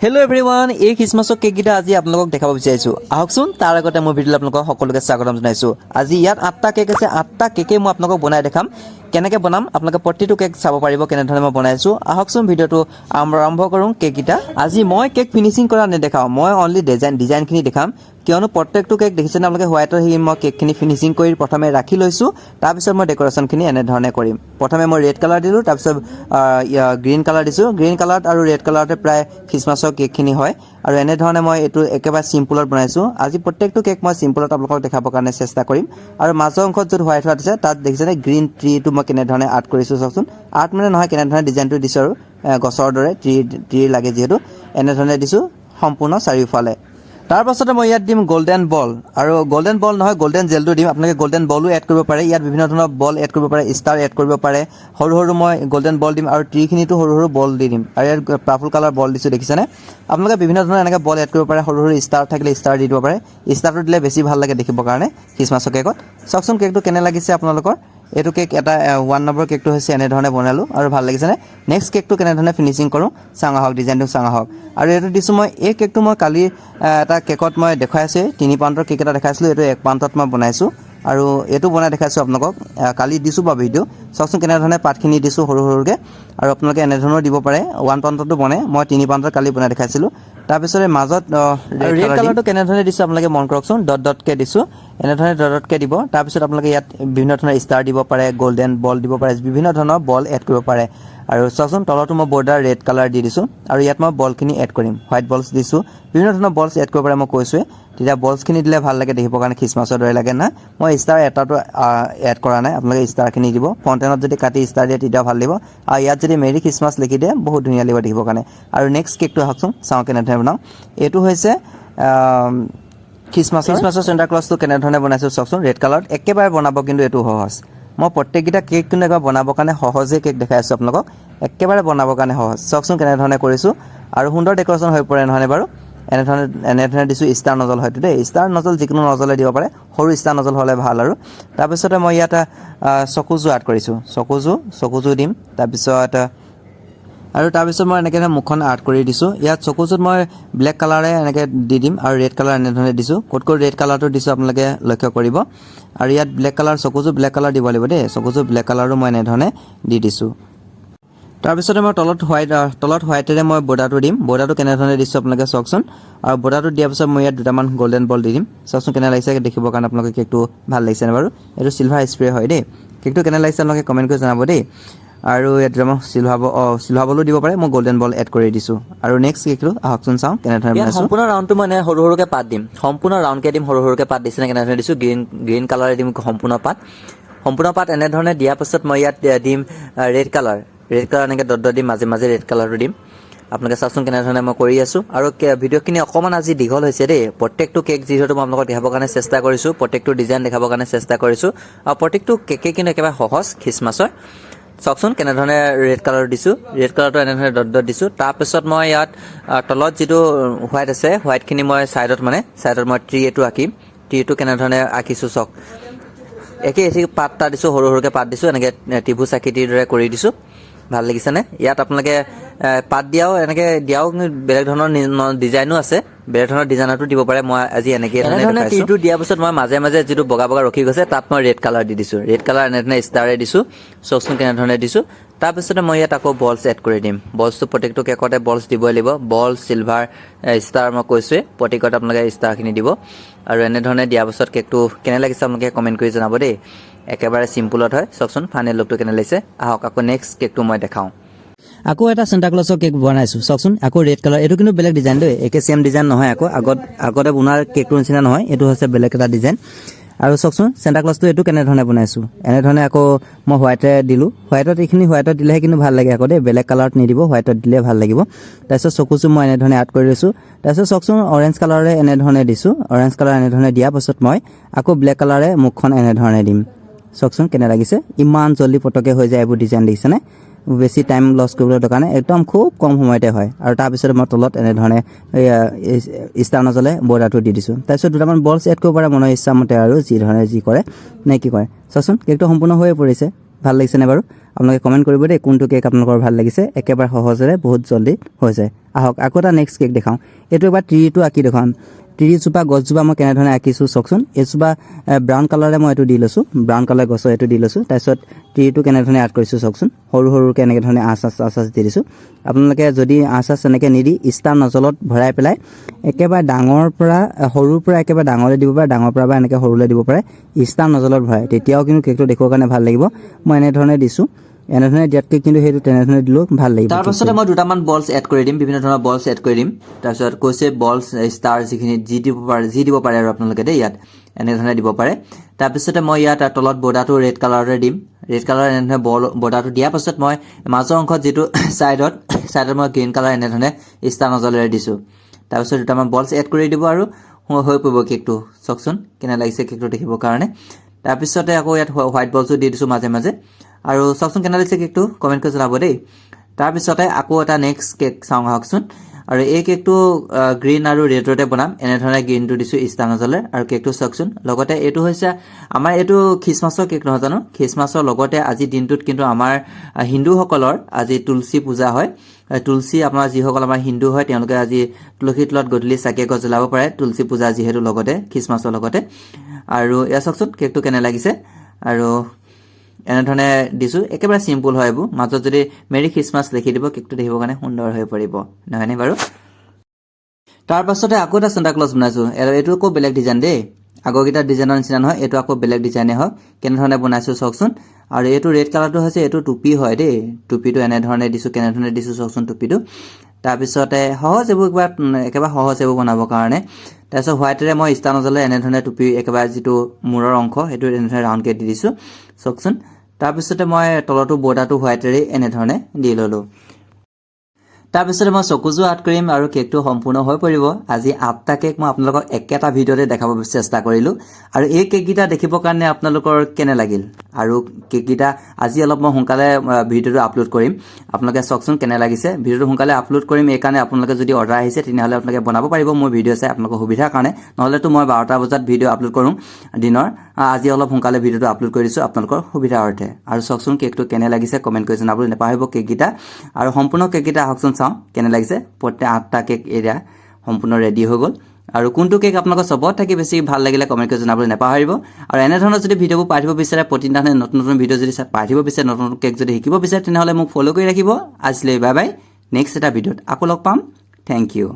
Hello' everyone, এই খ্ৰীষ্টমাছৰ কেককেইটা আজি আপোনালোকক দেখাব বিচাৰিছোঁ। আহকচোন, তাৰ আগতে মই ভিডিঅ'লৈ আপোনালোকক সকলোকে স্বাগতম জনাইছোঁ। আজি ইয়াত 8টা কেক আছে। 8টা কেকেই মই আপোনালোকক বনাই দেখাম। কেনেকৈ বনাম আপোনালোকে প্ৰতিটো কেক চাব পাৰিব, কেনেধৰণে মই বনাইছোঁ। আহকচোন ভিডিঅ'টো আৰম্ভ কৰোঁ। কেককেইটা আজি মই কেক ফিনিচিং কৰা নেদেখাওঁ, মই অনলি ডিজাইনখিনি দেখাম। কিয়নো প্ৰত্যেকটো কেক দেখিছেনে আপোনালোকে হোৱাইটৰ সেই মই কেকখিনি ফিনিচিং কৰি প্ৰথমে ৰাখি লৈছোঁ। তাৰপিছত মই ডেক'ৰেশ্যনখিনি এনেধৰণে কৰিম। প্ৰথমে মই ৰেড কালাৰ দিলোঁ, তাৰপিছত গ্ৰীণ কালাৰ দিছোঁ। গ্ৰীণ কালাৰত আৰু ৰেড কালাৰতে প্ৰায় খ্ৰীষ্টমাছৰ কেকখিনি হয়। আৰু এনেধৰণে মই এইটো একেবাৰে চিম্পুলত বনাইছোঁ। আজি প্ৰত্যেকটো কেক মই চিম্পুলত আপোনালোকক দেখাবৰ কাৰণে চেষ্টা কৰিম। আৰু মাজৰ অংশত য'ত হোৱাইট হোৱাইট আছে তাত দেখিছেনে গ্ৰীণ ট্ৰিটো মই কেনেধৰণে আৰ্ট কৰিছোঁ চাওকচোন। আৰ্ট মানে নহয়, কেনেধৰণে ডিজাইনটো দিছোঁ আৰু গছৰ দৰে ট্ৰি লাগে যিহেতু এনেধৰণে দিছোঁ সম্পূৰ্ণ চাৰিওফালে। তাৰপাছতে মই ইয়াত দিম গল্ডেন বল, আৰু গল্ডেন বল নহয় গল্ডেন জেলটো দিম। আপোনালোকে গল্ডেন বলো এড কৰিব পাৰে, ইয়াত বিভিন্ন ধৰণৰ বল এড কৰিব পাৰে, ষ্টাৰ এড কৰিব পাৰে। সৰু সৰু মই গল্ডেন বল দিম আৰু ট্ৰিখিনিতো সৰু সৰু বল দি দিম। আৰু ইয়াত পাৰ্পল কালাৰ বল দিছোঁ দেখিছেনে। আপোনালোকে বিভিন্ন ধৰণৰ এনেকৈ বল এড কৰিব পাৰে, সৰু সৰু ষ্টাৰ থাকিলে ষ্টাৰ দি দিব পাৰে। ষ্টাৰটো দিলে বেছি ভাল লাগে দেখিবৰ কাৰণে খ্ৰীষ্টমাছৰ কেকত। চাওকচোন কেকটো কেনে লাগিছে আপোনালোকৰ। এইটো কেক এটা 1 নম্বৰ কেকটো হৈছে এনেধৰণে বনালোঁ আৰু ভাল লাগিছেনে। নেক্সট কেকটো কেনেধৰণে ফিনিচিং কৰোঁ চাওঁ আহক, ডিজাইনটো চাওঁ আহক। আৰু এইটো দিছোঁ মই, এই কেকটো মই কালি এটা কেকত মই দেখুৱাই আছোঁ, 3 পাউণ্ডৰ কেক এটা দেখাইছিলোঁ। এইটো 1 পাউণ্ডত মই বনাইছোঁ আৰু এইটো বনাই দেখাইছোঁ আপোনালোকক। কালি দিছোঁ বাৰু ভিডিঅ', চাওকচোন কেনেধৰণে পাতখিনি দিছোঁ সৰু সৰুকৈ। আৰু আপোনালোকে এনেধৰণৰ দিব পাৰে, 1 পাউণ্ডতো বনে, মই 3 পাউণ্ডৰ কালি বনাই দেখাইছিলোঁ। তাৰপিছতে মাজত ৰেড কালাৰটো কেনেধৰণে দিছোঁ আপোনালোকে মন কৰকচোন। ডট ডটকৈ দিছোঁ, এনেধৰণে ডট ডটকৈ দিব। তাৰপিছত আপোনালোকে ইয়াত বিভিন্ন ধৰণৰ ষ্টাৰ দিব পাৰে, গল্ডেন বল দিব পাৰে, বিভিন্ন ধৰণৰ বল এড কৰিব পাৰে। আৰু চাওকচোন তলতো মই বৰ্ডাৰ ৰেড কালাৰ দি দিছোঁ আৰু ইয়াত মই বলখিনি এড কৰিম, হোৱাইট বলছ দিছোঁ। বিভিন্ন ধৰণৰ বলছ এড কৰিব পাৰে মই কৈছোঁৱে। তেতিয়া বলছখিনি দিলে ভাল লাগে দেখিবৰ কাৰণে, খ্ৰীষ্টমাছৰ দৰে লাগে না। মই ষ্টাৰ এটাটো এড কৰা নাই, আপোনালোকে ষ্টাৰখিনি দিব। ফণ্টেনত যদি কাটি ষ্টাৰ দিয়ে তেতিয়াও ভাল লাগিব। আৰু ইয়াত যদি মেৰী খ্ৰীষ্টমাছ লিখি দিয়ে বহুত ধুনীয়া লাগিব দেখিবৰ কাৰণে। আৰু নেক্সট কেকটো আহকচোন চাওঁ কেনেধৰণে বনাওঁ। এইটো হৈছে খ্ৰীষ্টমাছৰ চেণ্টা ক্লজটো কেনেধৰণে বনাইছোঁ চাওকচোন। ৰেড কালাৰত একেবাৰে বনাব, কিন্তু এইটো সহজ। মই প্ৰত্যেককেইটা কেক কিন্তু একবাৰ বনাবৰ কাৰণে সহজেই কেক দেখাই আছোঁ আপোনালোকক, একেবাৰে বনাবৰ কাৰণে সহজ। চাওকচোন কেনেধৰণে কৰিছোঁ আৰু সুন্দৰ ডেক'ৰেশ্যন হৈ পৰে নহয়নে বাৰু। এনেধৰণে দিছোঁ। ষ্টাৰ নজল হয়তো দেই, ষ্টাৰ নজল যিকোনো নজলে দিব পাৰে, সৰু ষ্টাৰ নজল হ'লে ভাল। আৰু তাৰপিছতে মই ইয়াত চকুযোৰ আৰ্ট কৰিছোঁ, চকুযোৰ দিম। তাৰপিছত মই এনেকৈ মুখখন আৰ্ট কৰি দিছোঁ। ইয়াত চকুযোৰত মই ব্লেক কালাৰে এনেকৈ দি দিম আৰু ৰেড কালাৰ এনেধৰণে দিছোঁ। ক'ত ৰেড কালাৰটো দিছোঁ আপোনালোকে লক্ষ্য কৰিব। আৰু ইয়াত ব্লেক কালাৰ, চকুযোৰ ব্লেক কালাৰ দিব লাগিব দেই, চকুযোৰ ব্লেক কালাৰো মই এনেধৰণে দি দিছোঁ। তাৰপিছতে মই তলত হোৱাইটেৰে মই বৰ্ডাৰটো দিম। বৰ্ডাৰটো কেনেধৰণে দিছোঁ আপোনালোকে চাওকচোন। আৰু বৰ্ডাৰটো দিয়াৰ পিছত মই ইয়াত দুটামান গল্ডেন বল দি দিম। চাওকচোন কেনে লাগিছে দেখিবৰ কাৰণে আপোনালোকে কেকটো ভাল লাগিছেনে বাৰু। এইটো চিলভাৰ স্প্ৰে হয় দেই। কেকটো কেনে লাগিছে আপোনালোকে কমেণ্ট কৰি জনাব দেই। আৰু ইয়াত মই চিলভাৰ বলো দিব পাৰে, মই গল্ডেন বল এড কৰি দিছোঁ। আৰু নেক্সট কেকটো আহকচোন চাওঁ কেনেধৰণে বনাইছোঁ। সম্পূৰ্ণ ৰাউণ্ডটো মই সৰু সৰুকৈ পাত দিম, সম্পূৰ্ণ ৰাউণ্ডকৈ দিম, সৰু সৰুকৈ পাত দিছেনে কেনেধৰণে দিছোঁ। গ্ৰীণ কালাৰে দিম সম্পূৰ্ণ পাত এনেধৰণে দিয়াৰ পাছত মই ইয়াত দিম ৰেড কালাৰ এনেকৈ ডট দিম, মাজে মাজে ৰেড কালাৰটো দিম। আপোনালোকে চাওকচোন কেনেধৰণে মই কৰি আছোঁ। আৰু ভিডিঅ'খিনি অকণমান আজি দীঘল হৈছে দেই। প্ৰত্যেকটো কেক যিহেতু মই আপোনালোকক দেখাবৰ কাৰণে চেষ্টা কৰিছোঁ, প্ৰত্যেকটো ডিজাইন দেখাবৰ কাৰণে চেষ্টা কৰিছোঁ। আৰু প্ৰত্যেকটো কেকেই কিন্তু একেবাৰে সহজ খ্ৰীষ্টমাছৰ। চাওকচোন কেনেধৰণে ৰেড কালাৰ দিছোঁ, ৰেড কালাৰটো এনেধৰণে ডট দিছোঁ। তাৰপিছত মই ইয়াত তলত যিটো হোৱাইট আছে, হোৱাইটখিনি মই ছাইডত মই ট্ৰি এইটো আঁকিম। ট্ৰিটো কেনেধৰণে আঁকিছোঁ চাওক। একে পাত এটা দিছোঁ, সৰু সৰুকৈ পাত দিছোঁ, এনেকৈ ত্ৰিভুজ আকৃতিৰ দৰে কৰি দিছোঁ। ভাল লাগিছেনে। ইয়াত আপোনালোকে পাত দিয়াও বেলেগ ধৰণৰ ডিজাইনো আছে, বেলেগ ধৰণৰ ডিজাইনতো দিব পাৰে। মই আজি এনেধৰণে ট্ৰিটো দিয়াৰ পিছত মই মাজে মাজে যিটো বগা ৰখি গৈছে তাত মই ৰেড কালাৰ দি দিছোঁ। ৰেড কালাৰ এনেধৰণে ষ্টাৰে দিছোঁ, চাওকচোন কেনেধৰণে দিছোঁ। তাৰপিছতে মই ইয়াত আকৌ বলছ এড কৰি দিম। বলছটো প্ৰত্যেকটো কেকতে বলছ দিবই লাগিব। বল, চিলভাৰ, ষ্টাৰ মই কৈছোঁৱেই, প্ৰত্যেকতে আপোনালোকে ষ্টাৰখিনি দিব। আৰু এনেধৰণে দিয়াৰ পাছত কেকটো কেনে লাগিছে আপোনালোকে কমেণ্ট কৰি জনাব দেই। একেবাৰে চিম্পুলত হয়। চাওকচোন ফাইনেল লুকটো কেনে লাগিছে। আহক আকৌ নেক্সট কেকটো মই দেখাওঁ। আকৌ এটা চেণ্টা ক্লজৰ কেক বনাইছোঁ চাওকচোন। আকৌ ৰেড কালাৰ, এইটো কিন্তু বেলেগ ডিজাইন দেই, একে চেম ডিজাইন নহয়। আগতে বনোৱাৰ কেকটোৰ নিচিনা নহয়, এইটো হৈছে বেলেগ এটা ডিজাইন। আৰু চাওকচোন চেণ্টা ক্লজটো এইটো কেনেধৰণে বনাইছোঁ। এনেধৰণে আকৌ মই হোৱাইটেৰে দিলোঁ। এইখিনি হোৱাইটত দিলেহে কিন্তু ভাল লাগে আকৌ দেই, বেলেগ কালাৰত নিদিব, হোৱাইটত দিলে ভাল লাগিব। তাৰপিছত চকুযোৰ মই এনেধৰণে আৰ্ট কৰি লৈছোঁ। তাৰপিছত চাওকচোন অৰেঞ্জ কালাৰে এনেধৰণে দিছোঁ। অৰেঞ্জ কালাৰ এনেধৰণে দিয়াৰ পাছত মই আকৌ ব্লেক কালাৰে মুখখন এনেধৰণে দিম। চাওকচোন কেনে লাগিছে। ইমান জল্দি পটককৈ হৈ যায় এইবোৰ ডিজাইন দেখিছেনে। বেছি টাইম লছ কৰিবলৈ দৰকাৰ নাই, একদম খুব কম সময়তে হয়। আৰু তাৰপিছত মই তলত এনেধৰণে ষ্টাৰ নজলে বৰ্ডাৰটো দি দিছোঁ। তাৰপিছত দুটামান বলছ এড কৰিব পাৰে মনৰ ইচ্ছামতে, আৰু যি ধৰণে যি কৰে নে কি কৰে। চাওকচোন কেকটো সম্পূৰ্ণ হৈ পৰিছে। ভাল লাগিছেনে বাৰু আপোনালোকে কমেণ্ট কৰিব দেই কোনটো কেক আপোনালোকৰ ভাল লাগিছে একেবাৰে সহজেৰে বহুত জলদি হৈ যায় আহক আকৌ এটা নেক্সট কেক দেখাওঁ এইটো এবাৰ ট্ৰিটো আঁকি দেখাম ট্ৰিজোপা গছজোপা মই কেনেধৰণে আঁকিছোঁ চাওকচোন এইজোপা ব্ৰাউন কালাৰে মই এইটো দি লৈছোঁ ব্ৰাউন কালাৰ গছৰ এইটো দি লৈছোঁ তাৰপিছত ট্ৰিটো কেনেধৰণে আৰ্ট কৰিছোঁ চাওকচোন সৰু সৰুকৈ এনেকৈ ধৰণে আঁচ দি দিছোঁ আপোনালোকে যদি আঁচ এনেকৈ নিদি ষ্টাৰ নজলত ভৰাই পেলাই একেবাৰে ডাঙৰ পৰা সৰুৰ পৰা একেবাৰে ডাঙৰলৈ দিব পাৰে ডাঙৰ পৰা বা এনেকৈ সৰুলৈ দিব পাৰে ষ্টাৰ নজলত ভৰাই তেতিয়াও কিন্তু কেকটো দেখিবৰ কাৰণে ভাল লাগিব মই এনেধৰণে দিছোঁ এনেধৰণে দিয়াতকৈ কিন্তু সেইটো তেনেধৰণে দিলেও ভাল লাগিব তাৰপাছতে মই দুটামান বলছ এড কৰি দিম বিভিন্ন ধৰণৰ বলছ এড কৰি দিম তাৰপিছত কৈছে বলছ ষ্টাৰ যিখিনি যি দিব পাৰে আৰু আপোনালোকে দেই ইয়াত এনেধৰণে দিব পাৰে তাৰপিছতে মই ইয়াত তলত বৰ্ডাৰটো ৰেড কালাৰৰে দিম ৰেড কালাৰ এনেধৰণে বৰ্ডাৰটো দিয়াৰ পাছত মই মাজৰ অংশত যিটো ছাইডত মই গ্ৰীণ কালাৰ এনেধৰণে ষ্টাৰ নজলেৰে দিছোঁ তাৰপিছত দুটামান বলছ এড কৰি দিব আৰু হৈ পৰিব কেকটো চাওকচোন কেনে লাগিছে কেকটো দেখিবৰ কাৰণে তাৰপিছতে আকৌ ইয়াত হোৱাইট বলছো দি দিছোঁ মাজে মাজে আৰু চাওকচোন কেনে লাগিছে কেকটো কমেণ্ট কৰি জনাব দেই তাৰপিছতে আকৌ এটা নেক্সট কেক চাওঁ আহকচোন আৰু এই কেকটো গ্ৰীণ আৰু ৰেডতে বনাম এনেধৰণে গ্ৰীণটো দিছোঁ ষ্টাৰ নজলে আৰু কেকটো চাওকচোন লগতে এইটো হৈছে আমাৰ এইটো খ্ৰীষ্টমাছৰ কেক নহয় জানো খ্ৰীষ্টমাছৰ লগতে আজি দিনটোত কিন্তু আমাৰ হিন্দুসকলৰ আজি তুলসী পূজা হয় তুলসী আপোনাৰ যিসকল আমাৰ হিন্দু হয় তেওঁলোকে আজি তুলসী তলত গধূলি চাকি এগছ জ্বলাব পাৰে তুলসী পূজা যিহেতু লগতে খ্ৰীষ্টমাছৰ লগতে আৰু এয়া চাওকচোন কেকটো কেনে লাগিছে আৰু এনেধৰণে দিছোঁ একেবাৰে চিম্পুল হয় এইবোৰ মাজত যদি মেৰি খ্ৰীষ্টমাছ লিখি দিব কেকটো দেখিবৰ কাৰণে সুন্দৰ হৈ পৰিব নহয়নে বাৰু তাৰপাছতে আকৌ এটা চেণ্টা ক্লজ বনাইছোঁ এইটো আকৌ বেলেগ ডিজাইন দেই আগৰকেইটা ডিজাইনৰ নিচিনা নহয় এইটো আকৌ বেলেগ ডিজাইনে হওক কেনেধৰণে বনাইছোঁ চাওকচোন আৰু এইটো ৰেড কালাৰটো হৈছে এইটো টুপি হয় দেই টুপিটো এনেধৰণে দিছোঁ কেনেধৰণে দিছোঁ চাওকচোন টুপিটো তাৰপিছতে সহজ এইবোৰ একেবাৰে সহজ এইবোৰ বনাবৰ কাৰণে তাৰপিছত হোৱাইটেৰে মই ষ্টাৰ নজলে এনেধৰণে টুপি একেবাৰে যিটো মূৰৰ অংশ সেইটো এনেধৰণে ৰাউণ্ডকৈ দি দিছোঁ চাওকচোন তাৰপিছতে মই তলতো বৰ্ডাৰটো হোৱাইটেৰে এনেধৰণে দি ল'লোঁ তাৰপিছতে মই চকুযোৰ আৰ্ট কৰিম আৰু কেকটো সম্পূৰ্ণ হৈ পৰিব আজি 8টা কেক মই আপোনালোকক একেটা ভিডিঅ'তে দেখাব চেষ্টা কৰিলোঁ আৰু এই কেককেইটা দেখিবৰ কাৰণে আপোনালোকৰ কেনে লাগিল আৰু কেককেইটা আজি অলপ মই সোনকালে ভিডিঅ'টো আপলোড কৰিম আপোনালোকে চাওকচোন কেনে লাগিছে ভিডিঅ'টো সোনকালে আপলোড কৰিম এইকাৰণে আপোনালোকে যদি অৰ্ডাৰ আহিছে তেনেহ'লে আপোনালোকে বনাব পাৰিব মোৰ ভিডিঅ' চাই আপোনালোকৰ সুবিধাৰ কাৰণে নহ'লেতো মই 12টা বজাত ভিডিঅ' আপলোড কৰোঁ দিনৰ আজি অলপ সোনকালে ভিডিঅ'টো আপলোড কৰি দিছোঁ আপোনালোকৰ সুবিধাৰ অৰ্থে আৰু চাওকচোন কেকটো কেনে লাগিছে কমেণ্ট কৰি জনাবলৈ নাপাহৰিব কেককেইটা আৰু সম্পূৰ্ণ কেককেইটা আহকচোন চাওঁ কেনে লাগিছে প্ৰত্যেক 8টা কেক এৰিয়া সম্পূৰ্ণ ৰেডি হৈ গ'ল আৰু কোনটো কেক আপোনালোকৰ চবত থাকি বেছি ভাল লাগিলে কমেণ্ট কৰি জনাবলৈ নাপাহৰিব আৰু এনেধৰণৰ যদি ভিডিঅ'বোৰ পাই থাকিব বিচাৰে প্ৰতিদিনে নতুন নতুন ভিডিঅ' যদি পাই থাকিব বিচাৰে নতুন নতুন কেক যদি শিকিব বিচাৰে তেনেহ'লে মোক ফ'ল' কৰি ৰাখিব আজিলৈ বাই বাই নেক্সট এটা ভিডিঅ'ত আকৌ লগ পাম থেংক ইউ